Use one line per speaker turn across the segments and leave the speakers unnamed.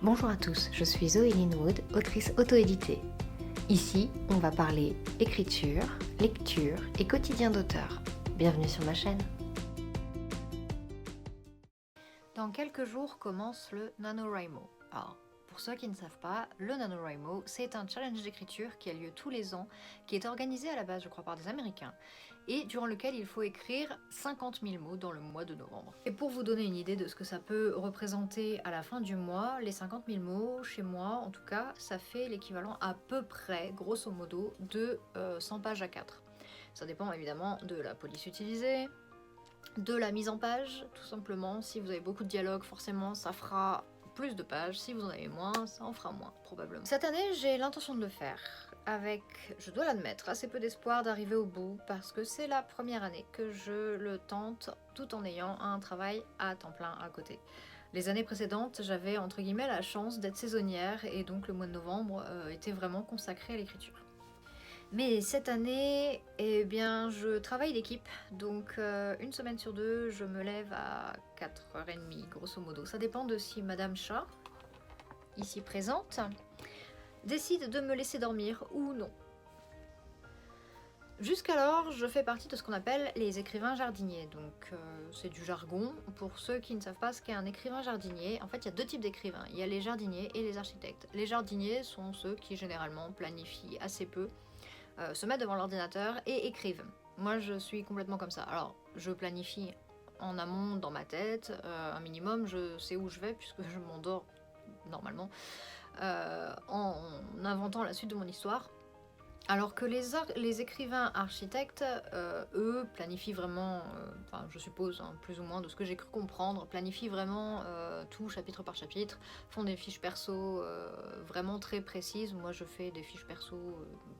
Bonjour à tous, je suis Zoé Linwood, autrice auto-éditée. Ici, on va parler écriture, lecture et quotidien d'auteur. Bienvenue sur ma chaîne. Dans quelques jours commence le NaNoWriMo. Alors, pour ceux qui ne savent pas, le NaNoWriMo, c'est un challenge d'écriture qui a lieu tous les ans, qui est organisé à la base, je crois, par des Américains, et durant lequel il faut écrire 50 000 mots dans le mois de novembre. Et pour vous donner une idée de ce que ça peut représenter à la fin du mois, les 50 000 mots, chez moi en tout cas, ça fait l'équivalent à peu près, grosso modo, de 100 pages A4. Ça dépend évidemment de la police utilisée, de la mise en page, tout simplement. Si vous avez beaucoup de dialogue, forcément ça fera plus de pages. Si vous en avez moins, ça en fera moins, probablement. Cette année, j'ai l'intention de le faire avec, je dois l'admettre, assez peu d'espoir d'arriver au bout, parce que c'est la première année que je le tente tout en ayant un travail à temps plein à côté. Les années précédentes, j'avais entre guillemets la chance d'être saisonnière, et donc le mois de novembre était vraiment consacré à l'écriture. Mais cette année, eh bien, je travaille d'équipe, donc une semaine sur deux, je me lève à 4h30, grosso modo. Ça dépend de si Madame Chat, ici présente, décide de me laisser dormir ou non. Jusqu'alors, je fais partie de ce qu'on appelle les écrivains jardiniers, donc c'est du jargon. Pour ceux qui ne savent pas ce qu'est un écrivain jardinier, en fait il y a deux types d'écrivains, il y a les jardiniers et les architectes. Les jardiniers sont ceux qui généralement planifient assez peu, se mettent devant l'ordinateur et écrivent. Moi je suis complètement comme ça. Alors je planifie en amont dans ma tête, un minimum, je sais où je vais puisque je m'endors normalement en inventant la suite de mon histoire. Alors que les écrivains architectes, eux, planifient vraiment, enfin je suppose, hein, plus ou moins de ce que j'ai cru comprendre, planifient vraiment tout chapitre par chapitre, font des fiches perso vraiment très précises. Moi je fais des fiches perso,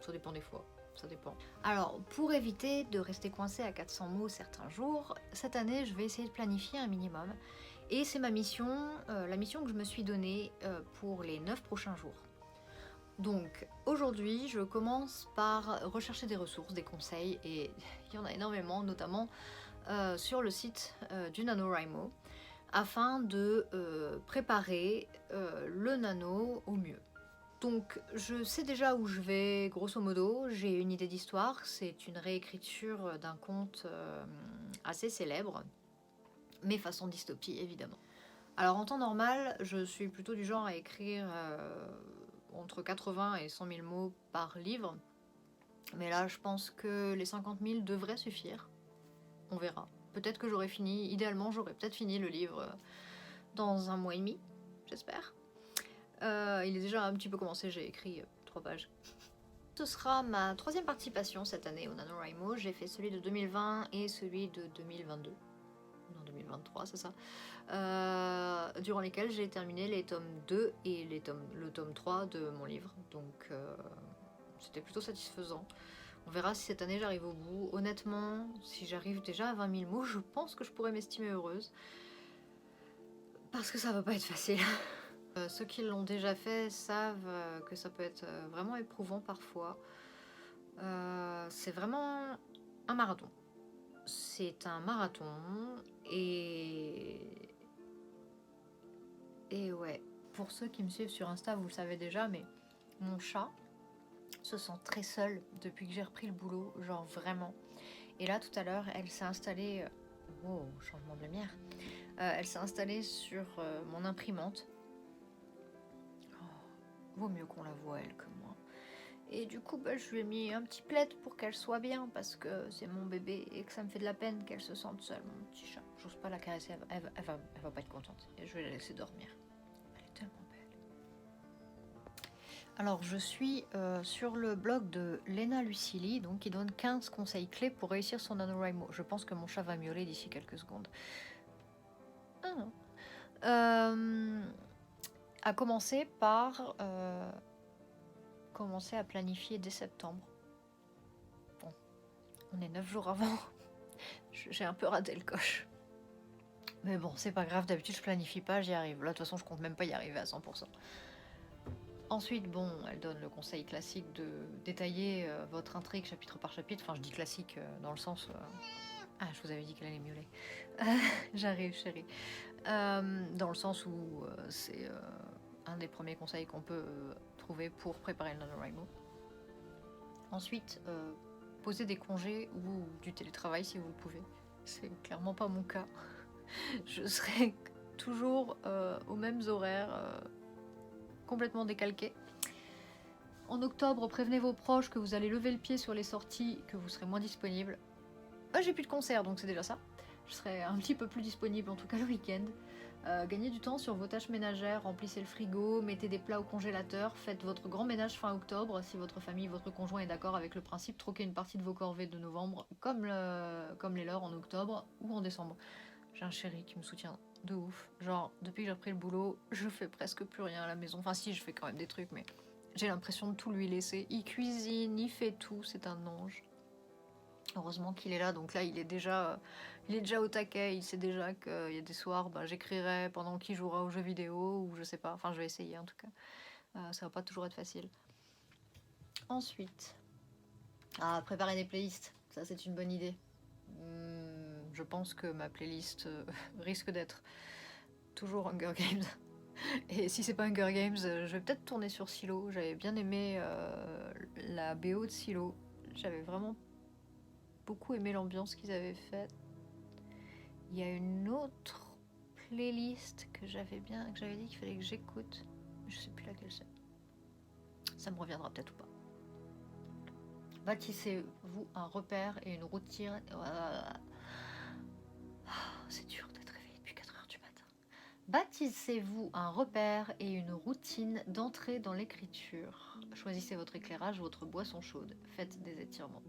ça dépend des fois, ça dépend. Alors pour éviter de rester coincé à 400 mots certains jours, cette année je vais essayer de planifier un minimum. Et c'est ma mission, la mission que je me suis donnée pour les 9 prochains jours. Donc aujourd'hui, je commence par rechercher des ressources, des conseils, et il y en a énormément, notamment sur le site du NaNoWriMo, afin de préparer le nano au mieux. Donc je sais déjà où je vais, grosso modo, j'ai une idée d'histoire, c'est une réécriture d'un conte assez célèbre, mais façon dystopie évidemment. Alors en temps normal, je suis plutôt du genre à écrire entre 80 et 100 000 mots par livre. Mais là, je pense que les 50 000 devraient suffire. On verra. Peut-être que j'aurai fini, idéalement, j'aurais peut-être fini le livre dans un mois et demi, j'espère. Il est déjà un petit peu commencé, j'ai écrit 3 pages. Ce sera ma 3e participation cette année au NaNoWriMo. J'ai fait celui de 2020 et celui de 2022. Non, 2023, c'est ça. Durant lesquels j'ai terminé les tomes 2 et le tome 3 de mon livre. Donc c'était plutôt satisfaisant. On verra si cette année j'arrive au bout. Honnêtement, si j'arrive déjà à 20 000 mots, je pense que je pourrais m'estimer heureuse. Parce que ça va pas être facile. Ceux qui l'ont déjà fait savent que ça peut être vraiment éprouvant parfois. C'est vraiment un marathon. C'est un marathon et ouais, pour ceux qui me suivent sur Insta, vous le savez déjà, mais mon chat se sent très seule depuis que j'ai repris le boulot, genre vraiment. Et là, tout à l'heure, elle s'est installée... Oh, changement de lumière. Elle s'est installée sur mon imprimante. Oh, vaut mieux qu'on la voie, elle, que moi. Et du coup, je lui ai mis un petit plaid pour qu'elle soit bien, parce que c'est mon bébé et que ça me fait de la peine qu'elle se sente seule, mon petit chat. J'ose pas la caresser, elle va pas être contente. Et je vais la laisser dormir. Elle est tellement belle. Alors, je suis sur le blog de Lena Lucili, donc qui donne 15 conseils clés pour réussir son NaNoWriMo. Je pense que mon chat va miauler d'ici quelques secondes. Ah non. À commencer par commencer à planifier dès septembre. Bon, on est 9 jours avant. J'ai un peu raté le coche. Mais bon, c'est pas grave, d'habitude je planifie pas, j'y arrive. Là, de toute façon, je compte même pas y arriver à 100%. Ensuite, bon, elle donne le conseil classique de détailler votre intrigue chapitre par chapitre. Enfin, je dis classique dans le sens... Ah, je vous avais dit qu'elle allait miauler. J'arrive, chérie. Dans le sens où c'est un des premiers conseils qu'on peut trouver pour préparer le NaNoWriMo. Ensuite, poser des congés ou du télétravail si vous le pouvez. C'est clairement pas mon cas. Je serai toujours aux mêmes horaires, complètement décalqués. En octobre, prévenez vos proches que vous allez lever le pied sur les sorties, que vous serez moins disponible. J'ai plus de concert, donc c'est déjà ça. Je serai un petit peu plus disponible, en tout cas le week-end. Gagnez du temps sur vos tâches ménagères, remplissez le frigo, mettez des plats au congélateur, faites votre grand ménage fin octobre. Si votre famille, votre conjoint est d'accord avec le principe, troquez une partie de vos corvées de novembre comme les leurs en octobre ou en décembre. J'ai un chéri qui me soutient de ouf. Genre, depuis que j'ai repris le boulot, je fais presque plus rien à la maison. Enfin si, je fais quand même des trucs, mais j'ai l'impression de tout lui laisser. Il cuisine, il fait tout, c'est un ange. Heureusement qu'il est là, donc là il est déjà au taquet, il sait déjà qu'il y a des soirs, j'écrirai pendant qu'il jouera aux jeux vidéo, ou je sais pas, enfin je vais essayer en tout cas. Ça va pas toujours être facile. Ensuite, préparer des playlists, ça c'est une bonne idée. Je pense que ma playlist risque d'être toujours Hunger Games. Et si c'est pas Hunger Games, je vais peut-être tourner sur Silo. J'avais bien aimé la BO de Silo. J'avais vraiment beaucoup aimé l'ambiance qu'ils avaient faite. Il y a une autre playlist que j'avais dit qu'il fallait que j'écoute. Je sais plus laquelle c'est. Ça me reviendra peut-être ou pas. Bâtissez-vous un repère et une routine. C'est dur d'être réveillé depuis 4h du matin. Bâtissez-vous un repère et une routine d'entrée dans l'écriture. Choisissez votre éclairage, votre boisson chaude. Faites des étirements.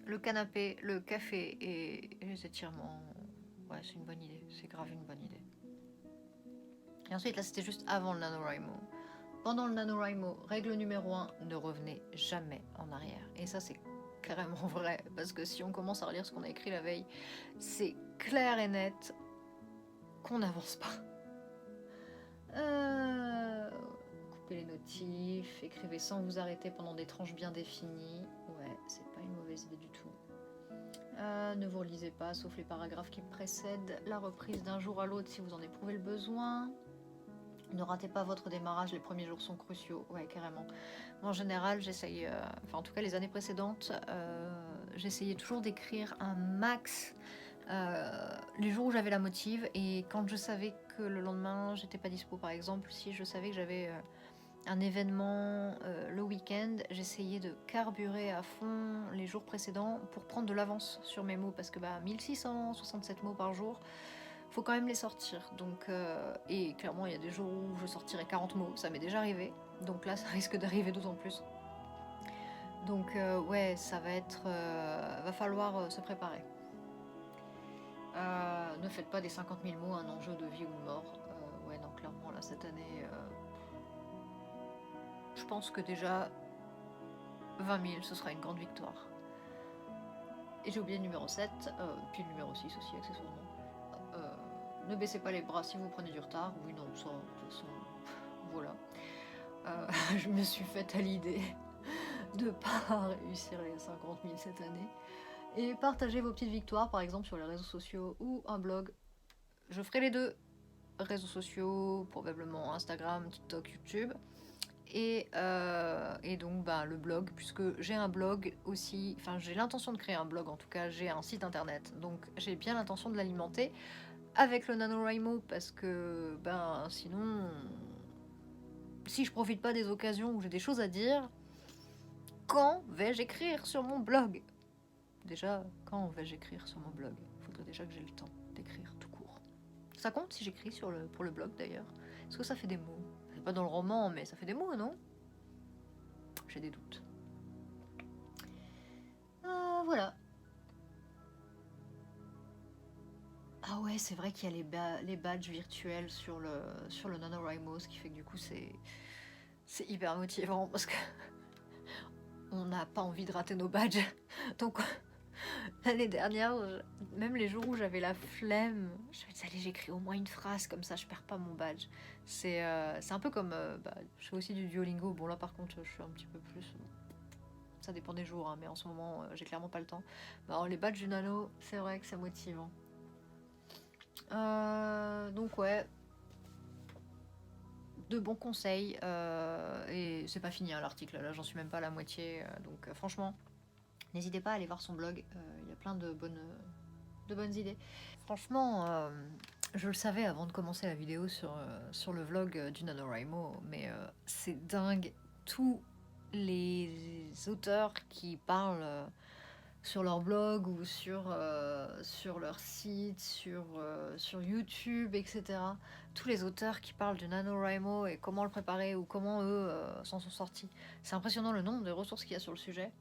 Le canapé, le café et les étirements, ouais, c'est une bonne idée. C'est grave une bonne idée. Et ensuite, là, c'était juste avant le NaNoWriMo. Pendant le NaNoWriMo, règle numéro 1, ne revenez jamais en arrière. Et ça, c'est carrément vrai, parce que si on commence à relire ce qu'on a écrit la veille, c'est clair et net qu'on n'avance pas. Coupez les notifs, écrivez sans vous arrêter pendant des tranches bien définies. Ouais, c'est pas une mauvaise idée du tout. Ne vous relisez pas, sauf les paragraphes qui précèdent la reprise d'un jour à l'autre si vous en éprouvez le besoin. Ne ratez pas votre démarrage, les premiers jours sont cruciaux. Ouais, carrément. En général, j'essaye, en tout cas les années précédentes, j'essayais toujours d'écrire un max les jours où j'avais la motive, et quand je savais que le lendemain j'étais pas dispo, par exemple, si je savais que j'avais un événement le week-end, j'essayais de carburer à fond les jours précédents pour prendre de l'avance sur mes mots, parce que 1667 mots par jour, faut quand même les sortir. Donc, et clairement, il y a des jours où je sortirai 40 mots, ça m'est déjà arrivé. Donc là, ça risque d'arriver d'autant plus. Donc, ouais, ça va être... va falloir se préparer. Ne faites pas des 50 000 mots un enjeu de vie ou de mort. Ouais, non, clairement, là, cette année... je pense que déjà, 20 000, ce sera une grande victoire. Et j'ai oublié le numéro 7, puis le numéro 6 aussi, accessoirement. Ne baissez pas les bras si vous prenez du retard. Oui, non, ça, de toute façon, voilà. Je me suis faite à l'idée de ne pas réussir les 50 000 cette année. Et partagez vos petites victoires, par exemple, sur les réseaux sociaux ou un blog. Je ferai les deux. Réseaux sociaux, probablement Instagram, TikTok, YouTube. Et donc le blog, puisque j'ai un blog aussi, enfin j'ai l'intention de créer un blog, en tout cas j'ai un site internet, donc j'ai bien l'intention de l'alimenter avec le NaNoWriMo, parce que sinon, si je profite pas des occasions où j'ai des choses à dire, quand vais-je écrire sur mon blog? Déjà, quand vais-je écrire sur mon blog? Il faudrait déjà que j'ai le temps d'écrire tout court. Ça compte si j'écris pour le blog d'ailleurs? Est-ce que ça fait des mots? C'est pas dans le roman, mais ça fait des mots, non? J'ai des doutes. Voilà. Ah ouais, c'est vrai qu'il y a les badges virtuels sur le NaNoWriMo, ce qui fait que du coup c'est hyper motivant, parce que on n'a pas envie de rater nos badges. Donc l'année dernière, même les jours où j'avais la flemme, je me disais allez, j'écris au moins une phrase, comme ça je perds pas mon badge. C'est un peu comme, je fais aussi du Duolingo. Bon là par contre je suis un petit peu plus... Ça dépend des jours, hein, mais en ce moment j'ai clairement pas le temps. Alors les badges du Nano, c'est vrai que c'est motivant. Donc ouais, de bons conseils. Et c'est pas fini hein, l'article, là j'en suis même pas à la moitié. Donc franchement, n'hésitez pas à aller voir son blog. Il y a plein de bonnes idées. Franchement, je le savais avant de commencer la vidéo sur le vlog du NaNoWriMo, mais c'est dingue. Tous les auteurs qui parlent sur leur blog ou sur leur site, sur YouTube, etc. Tous les auteurs qui parlent du NaNoWriMo et comment le préparer ou comment eux s'en sont sortis. C'est impressionnant le nombre de ressources qu'il y a sur le sujet.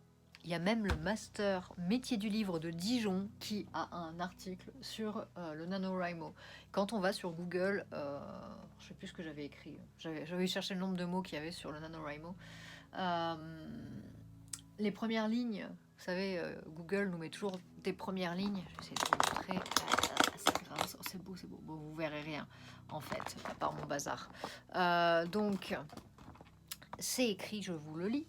Il y a même le master métier du livre de Dijon qui a un article sur le NaNoWriMo. Quand on va sur Google, je sais plus ce que j'avais écrit, j'avais cherché le nombre de mots qu'il y avait sur le NaNoWriMo. Les premières lignes, vous savez, Google nous met toujours des premières lignes. J'essaie de vous montrer. C'est beau, c'est beau. Bon, vous verrez rien, en fait, à part mon bazar. Donc, c'est écrit, je vous le lis.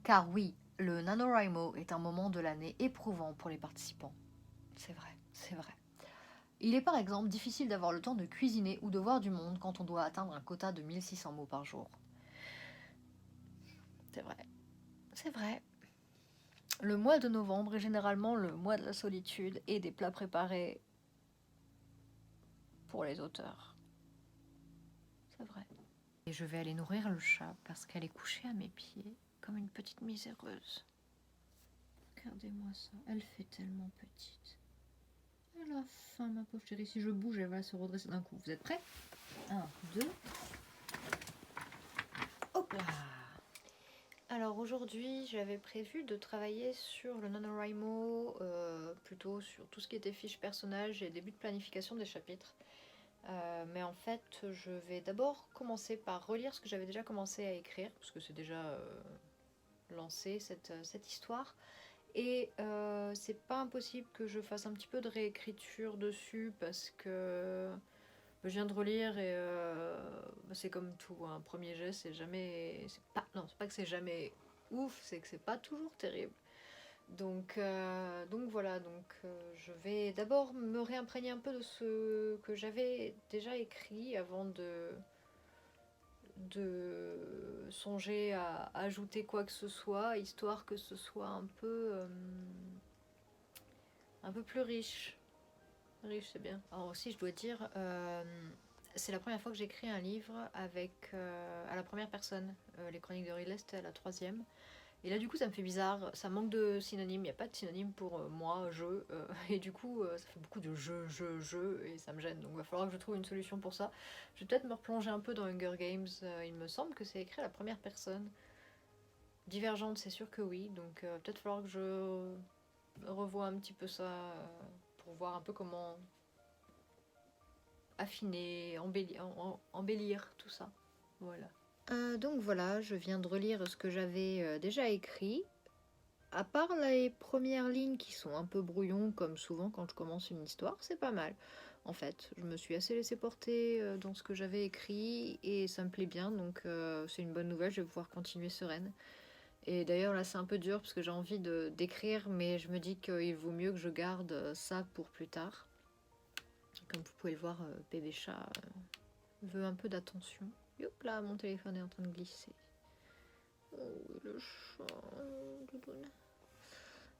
Car oui, le NaNoWriMo est un moment de l'année éprouvant pour les participants. C'est vrai, c'est vrai. Il est par exemple difficile d'avoir le temps de cuisiner ou de voir du monde quand on doit atteindre un quota de 1600 mots par jour. C'est vrai, c'est vrai. Le mois de novembre est généralement le mois de la solitude et des plats préparés pour les auteurs. C'est vrai. Et je vais aller nourrir le chat parce qu'elle est couchée à mes pieds comme une petite miséreuse. Regardez-moi ça, elle fait tellement petite. Elle a faim, ma pauvre chérie. Si je bouge, elle va se redresser d'un coup. Vous êtes prêts? 1, 2. Hop là! Alors aujourd'hui, j'avais prévu de travailler sur le NaNoWriMo, plutôt sur tout ce qui était fiches personnages et début de planification des chapitres. Mais en fait, je vais d'abord commencer par relire ce que j'avais déjà commencé à écrire, parce que c'est déjà lancé cette histoire. Et c'est pas impossible que je fasse un petit peu de réécriture dessus, parce que je viens de relire et c'est comme tout, un premier jet, c'est jamais... Non, c'est pas que c'est jamais ouf, c'est que c'est pas toujours terrible. Donc voilà, je vais d'abord me réimprégner un peu de ce que j'avais déjà écrit avant de songer à ajouter quoi que ce soit, histoire que ce soit un peu plus riche. Riche, c'est bien. Alors aussi, je dois dire, c'est la première fois que j'écris un livre avec à la première personne. Les Chroniques de Ridley, c'était à la troisième. Et là, du coup, ça me fait bizarre. Ça manque de synonymes. Il n'y a pas de synonyme pour moi, je. Et du coup, ça fait beaucoup de je. Et ça me gêne. Donc, il va falloir que je trouve une solution pour ça. Je vais peut-être me replonger un peu dans Hunger Games. Il me semble que c'est écrit à la première personne. Divergente, c'est sûr que oui. Donc, peut-être falloir que je revoie un petit peu ça pour voir un peu comment affiner, embellir tout ça. Voilà. Donc voilà, je viens de relire ce que j'avais déjà écrit. À part les premières lignes qui sont un peu brouillons, comme souvent quand je commence une histoire, c'est pas mal. En fait, je me suis assez laissée porter dans ce que j'avais écrit et ça me plaît bien, donc c'est une bonne nouvelle, je vais pouvoir continuer sereine. Et d'ailleurs là c'est un peu dur parce que j'ai envie d'écrire, mais je me dis qu'il vaut mieux que je garde ça pour plus tard. Comme vous pouvez le voir, bébé chat veut un peu d'attention. Hop là, mon téléphone est en train de glisser. Oh, le chat, doudoune.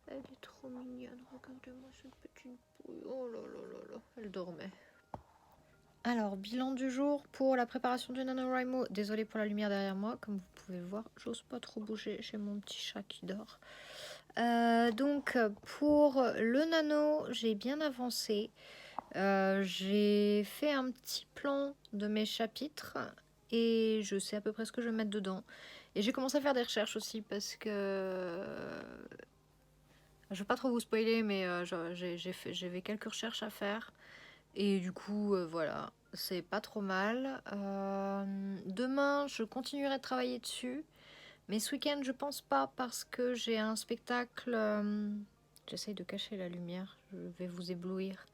Elle est trop mignonne, regardez-moi cette petite pouille. Oh là là là là, elle dormait. Alors, bilan du jour pour la préparation du NaNoWriMo. Désolée pour la lumière derrière moi, comme vous pouvez le voir, j'ose pas trop bouger, j'ai mon petit chat qui dort. Donc, pour le nano, j'ai bien avancé. J'ai fait un petit plan de mes chapitres et je sais à peu près ce que je vais mettre dedans. Et j'ai commencé à faire des recherches aussi parce que je vais pas trop vous spoiler, mais j'avais quelques recherches à faire et du coup voilà, c'est pas trop mal. Demain je continuerai de travailler dessus, mais ce week-end je pense pas parce que j'ai un spectacle. J'essaye de cacher la lumière, je vais vous éblouir.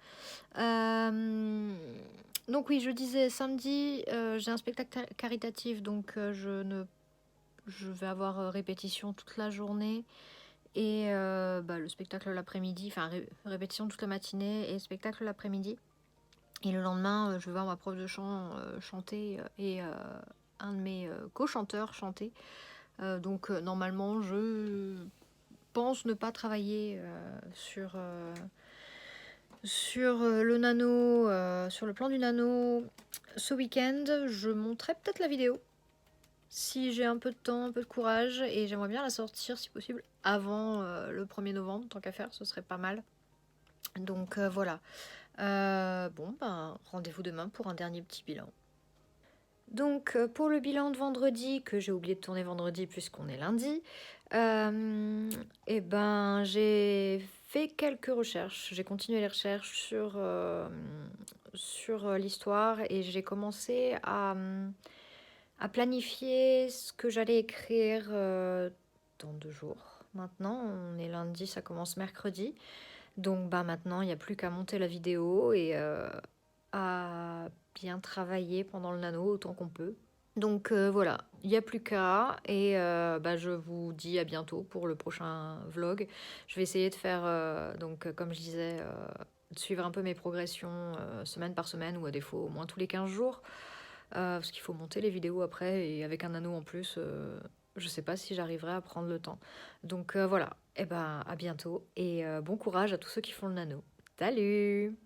Donc oui, je disais samedi, j'ai un spectacle caritatif, donc je vais avoir répétition toute la journée et le spectacle l'après-midi, enfin répétition toute la matinée et spectacle l'après-midi. Et le lendemain, je vais voir ma prof de chant chanter et un de mes co-chanteurs chanter. Donc normalement, je pense ne pas travailler sur le nano, sur le plan du nano ce week-end. Je monterai peut-être la vidéo si j'ai un peu de temps, un peu de courage, et j'aimerais bien la sortir si possible avant le 1er novembre, tant qu'à faire, ce serait pas mal. Donc voilà. Bon, ben, rendez-vous demain pour un dernier petit bilan. Donc pour le bilan de vendredi, que j'ai oublié de tourner vendredi puisqu'on est lundi, et ben j'ai fait quelques recherches. J'ai continué les recherches sur l'histoire et j'ai commencé à planifier ce que j'allais écrire dans 2 jours. Maintenant, on est lundi, ça commence mercredi. Donc bah, maintenant, il n'y a plus qu'à monter la vidéo et à bien travailler pendant le nano autant qu'on peut. Donc voilà, il n'y a plus qu'à et bah, je vous dis à bientôt pour le prochain vlog. Je vais essayer de faire, donc comme je disais, de suivre un peu mes progressions semaine par semaine ou à défaut au moins tous les 15 jours. Parce qu'il faut monter les vidéos après et avec un anneau en plus, je sais pas si j'arriverai à prendre le temps. Donc voilà, et ben à bientôt et bon courage à tous ceux qui font le nano. Salut!